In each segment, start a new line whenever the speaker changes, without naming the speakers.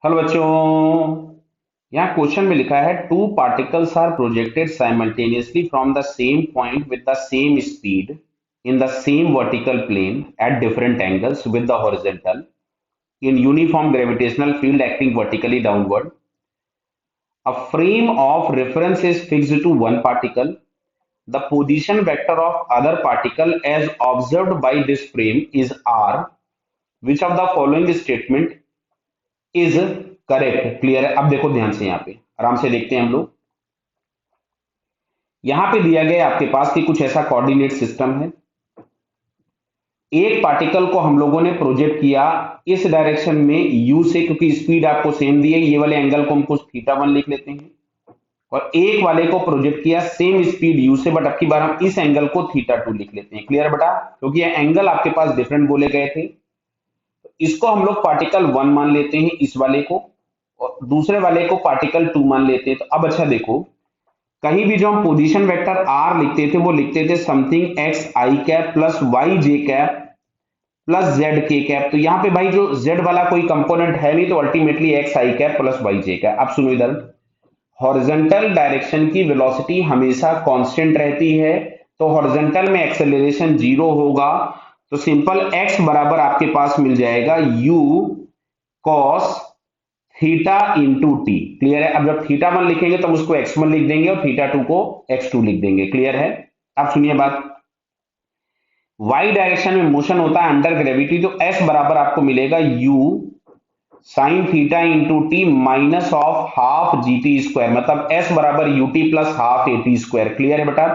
Hello बच्चों। यहाँ question में लिखा है two particles are projected simultaneously from the same point with the same speed in the same vertical plane at different angles with the horizontal in uniform gravitational field acting vertically downward. A frame of reference is fixed to one particle. The position vector of other particle as observed by this frame is r. Which of the following statement is correct? Clear है? अब देखो ध्यान से, यहाँ पे आराम से देखते हैं हम लोग। यहां पे दिया गया आपके पास कि कुछ ऐसा कोऑर्डिनेट सिस्टम है। एक पार्टिकल को हम लोगों ने प्रोजेक्ट किया इस डायरेक्शन में u से, क्योंकि स्पीड आपको सेम दी है, ये वाले एंगल को हम कुछ θ1 लिख लेते हैं। और एक वाले को प्रोजेक्ट किया सेम स्पीड u से, बट अब की बार हम इस एंगल को θ2 लिख लेते हैं। क्लियर बेटा? क्योंकि ये एंगल आपके पास डिफरेंट बोले गए थे। तो इसको हम लोग पार्टिकल 1 मान लेते हैं, इस वाले को, और दूसरे वाले को पार्टिकल 2 मान लेते हैं। तो अब अच्छा देखो, कहीं भी जो हम पोजीशन वेक्टर r लिखते थे वो लिखते थे something x i cap plus y j cap plus z k cap. तो यहाँ पे भाई जो z वाला कोई कंपोनेंट है नहीं, तो ultimately x i cap plus y j cap. अब सुनो इधर, हॉरिजॉन्टल डायरेक्शन की वेलोसिटी हमेशा कांस्टेंट रहती है, तो हॉरिजॉन्टल में एक्सेलरेशन 0 होगा। तो सिंपल x बराबर आपके पास मिल जाएगा u cos theta into T. Clear है? अब जब θ1 लिखेंगे तो उसको x1 लिख देंगे और θ2 को x2 लिख देंगे। क्लियर है? अब सुनिए बात, y डायरेक्शन में मोशन होता है अंडर ग्रेविटी, तो s बराबर आपको मिलेगा u sine theta into T minus of half G T square, मतलब s बराबर U T plus half A T square. Clear है बेटा?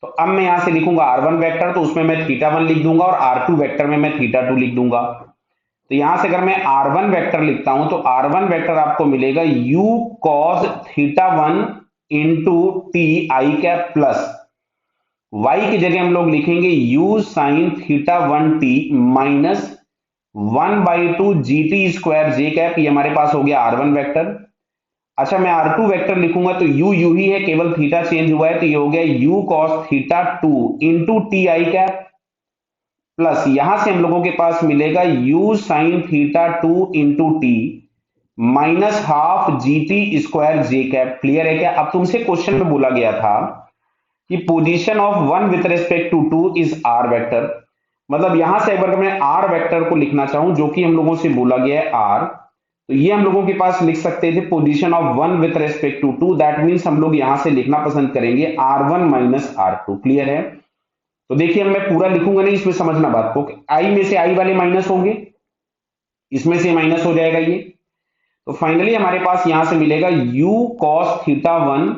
तो अब मैं यहां से लिखूंगा r1 वेक्टर, तो उसमें मैं θ1 लिख दूंगा, और r2 वेक्टर में मैं θ2 लिख दूंगा। तो यहां से अगर मैं r1 वेक्टर लिखता हूं तो r1 वेक्टर आपको मिलेगा u cos θ1 into T I cap plus y की जगह हम लोग लिखेंगे u sin θ1 t minus 1/2 G T square J cap. ये हमारे पास हो गया r1 वेक्टर। अच्छा, मैं r2 वेक्टर लिखूंगा तो u ही है, केवल थीटा चेंज हुआ है, तो ये हो गया u cos θ2 into T I cap plus यहां से हम लोगों के पास मिलेगा u sin θ2 into T minus half G T square J cap. Clear है क्या? अब तुमसे क्वेश्चन में बोला गया था कि position of one with respect to two is R vector, मतलब यहां से अगर मैं आर वेक्टर को लिखना चाहूं जो कि हम लोगों से बोला गया है आर, तो ये हम लोगों के पास लिख सकते थे position of one with respect to two. That means हम लोग यहां से लिखना पसंद करेंगे r1 माइनस r2। क्लियर है? तो देखिए, मैं पूरा लिखूंगा नहीं, इसमें समझना बात को, आई में से आई वाले माइनस होंगे, इसमें से माइनस हो जाएगा ये। तो फाइनली हमारे पास यहां से मिलेगा u cos θ1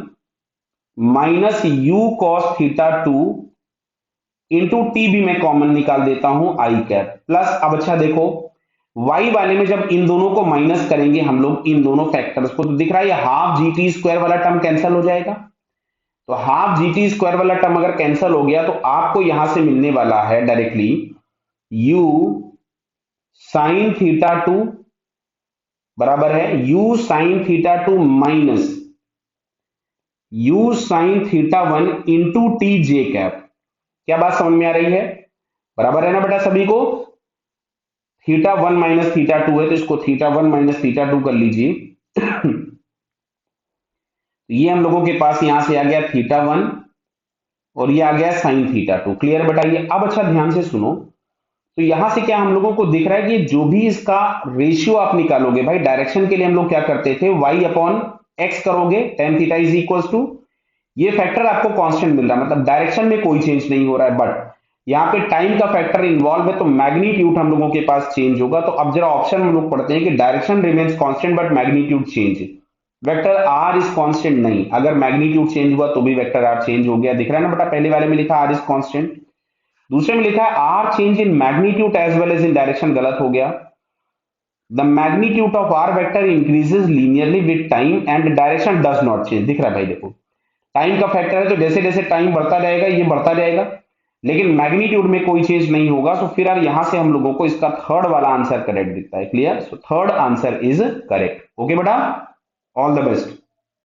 माइनस u cos θ2 इंटू टी भी मैं कॉमन निकाल देता हूं आई कैप प्लस। अब अच्छा देखो, y वाले में जब इन दोनों को माइनस करेंगे हम लोग, इन दोनों फैक्टर्स को, तो दिख रहा है ये हाफ जी टी स्क्वायर वाला टर्म कैंसिल हो जाएगा। तो हाफ जी टी स्क्वायर वाला टर्म अगर कैंसिल हो गया तो आपको यहां से मिलने वाला है डायरेक्टली u साइन θ2 बराबर है u sine θ2 minus u sine θ1 into T J cap. क्या बात समझ में आ रही है? बराबर है ना बेटा सभी को? θ1 माइनस θ2 है, तो इसको θ1 माइनस θ2 कर लीजिए। ये हम लोगों के पास यहां से आ गया θ1 और ये आ गया साइन θ2। क्लियर बताइए? अब अच्छा ध्यान से सुनो, तो यहां से क्या हम लोगों को दिख रहा है कि जो भी इसका रेशियो आप निकालोगे, भाई डायरेक्शन के लिए हम लोग क्या करते थे, y अपॉन एक्स करोगे, tan theta is equal to, ये फैक्टर आपको कांस्टेंट मिल रहा है, मतलब डायरेक्शन में कोई चेंज नहीं हो रहा है, बट यहाँ पे टाइम का फैक्टर इन्वॉल्व है, तो मैग्नीट्यूड हम लोगों के पास चेंज होगा। तो अब जरा ऑप्शन हम लोग पढ़ते हैं कि direction remains constant but magnitude change. Vector R is constant नहीं, अगर मैग्नीट्यूड चेंज हुआ तो भी वेक्टर आर चेंज हो गया। दिख रहा है ना बेटा? पहले वाले में लिखा आर इज कांस्टेंट, दूसरे में लिखा है R change in magnitude as well as in direction, गलत हो गया। The magnitude of R vector increases linearly with time and direction does not change. दिख रहा है भाई? देखो, टाइम का फैक्टर है, तो जैसे जैसे टाइम बढ़ता जाएगा ये बढ़ता जाएगा, लेकिन मैग्नीट्यूड में कोई चेंज नहीं होगा। सो फिर यहां से हम लोगों को इसका थर्ड वाला आंसर करेक्ट दिखता है। Clear? So third answer is correct. Okay बेटा, ऑल द बेस्ट।